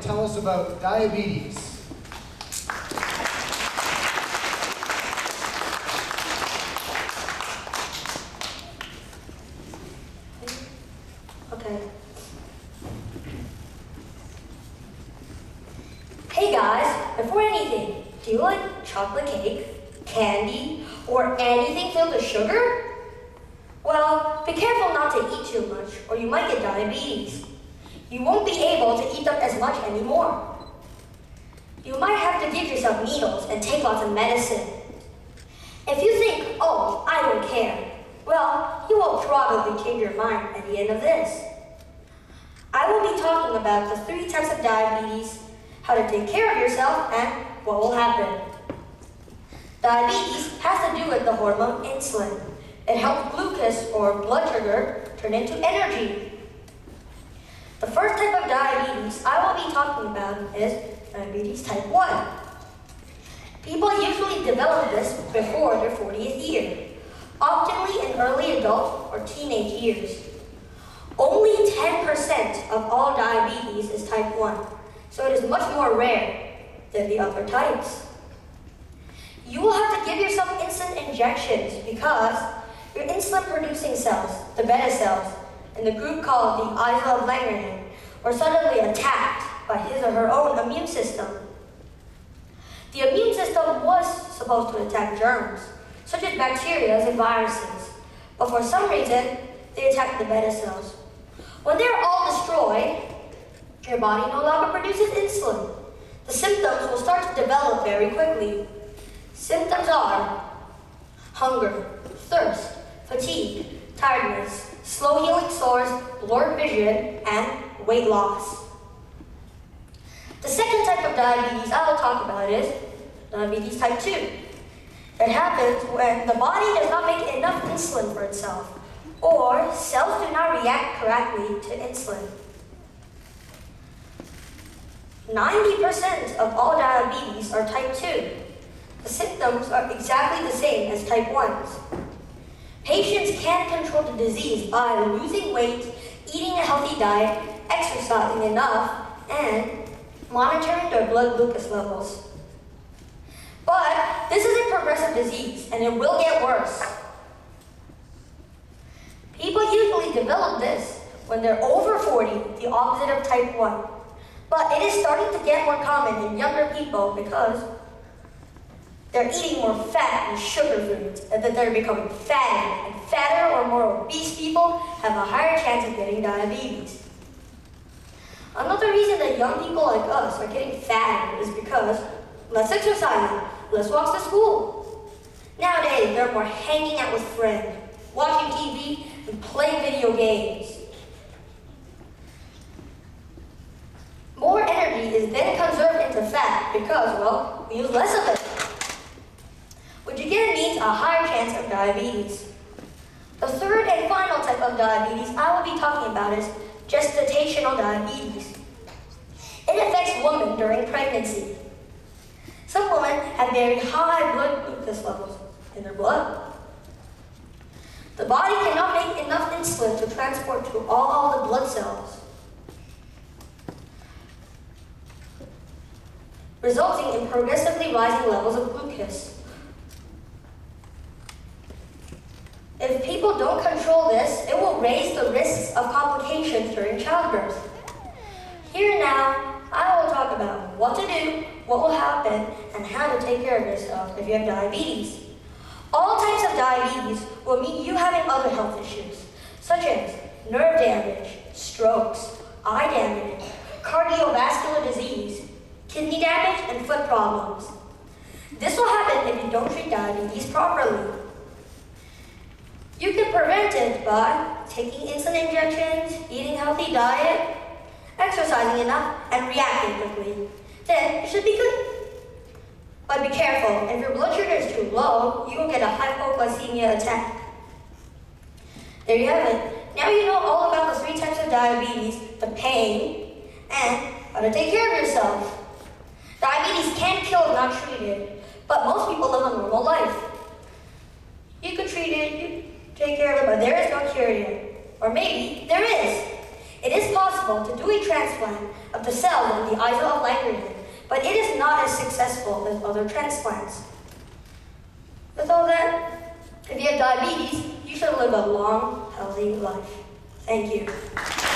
tell us about diabetes. Okay. Hey guys, before anything, do you like chocolate cake, candy, or anything filled with sugar? Well, be careful not to eat too much, or you might get diabetes. You won't be able to eat them as much anymore. You might have to give yourself needles and take lots of medicine. If you think, oh, I don't care, well, you will probably change your mind at the end of this. I will be talking about the 3 types of diabetes, how to take care of yourself, and what will happen. Diabetes has to do with the hormone insulin. It helps glucose, or blood sugar, turn into energy. The first type of diabetes I will be talking about is diabetes type 1. People usually develop this before their 40th year, often in early adult or teenage years. Only 10% of all diabetes is type 1, so it is much more rare than the other types. You will have to give yourself insulin injections because your insulin-producing cells, the beta cells, in the group called the islet of Langerhans, were suddenly attacked by his or her own immune system. The immune system was supposed to attack germs, such as bacteria and viruses, but for some reason, they attacked the beta cells. When they're all destroyed, your body no longer produces insulin. The symptoms will start to develop very quickly. Symptoms are hunger, thirst, fatigue, tiredness, slow healing sores, blurred vision, and weight loss. The second type of diabetes I will talk about is diabetes type 2. It happens when the body does not make enough insulin for itself, or cells do not react correctly to insulin. 90% of all diabetes are type 2. The symptoms are exactly the same as type 1's. Patients can control the disease by losing weight, eating a healthy diet, exercising enough, and monitoring their blood glucose levels. But this is a progressive disease, and it will get worse. People usually develop this when they're over 40, the opposite of type 1. But it is starting to get more common in younger people because they're eating more fat and sugar foods, and that they're becoming fatter. And fatter or more obese people have a higher chance of getting diabetes. Another reason that young people like us are getting fatter is because less exercising, less walks to school. Nowadays, they're more hanging out with friends, watching TV, and playing video games. More energy is then conserved into fat because, well, we use less of it, which again means a higher chance of diabetes. The third and final type of diabetes I will be talking about is gestational diabetes. It affects women during pregnancy. Some women have very high blood glucose levels in their blood. The body cannot make enough insulin to transport to all the blood cells, resulting in progressively rising levels of glucose. If people don't control this, it will raise the risks of complications during childbirth. Here now, I will talk about what to do, what will happen, and how to take care of yourself if you have diabetes. All types of diabetes will mean you having other health issues, such as nerve damage, strokes, eye damage, cardiovascular disease, kidney damage, and foot problems. This will happen if you don't treat diabetes properly. You can prevent it by taking insulin injections, eating a healthy diet, exercising enough, and reacting quickly. Then it should be good. But be careful, if your blood sugar is too low, you will get a hypoglycemia attack. There you have it. Now you know all about the 3 types of diabetes, the pain, and how to take care of yourself. Diabetes can kill if not treated, but most people live a normal life. You can treat it, you take care of it, but there is no cure yet. Or maybe there is. It is possible to do a transplant of the cells of the islet of Langerhans, but it is not as successful as other transplants. With all that, if you have diabetes, you should live a long, healthy life. Thank you.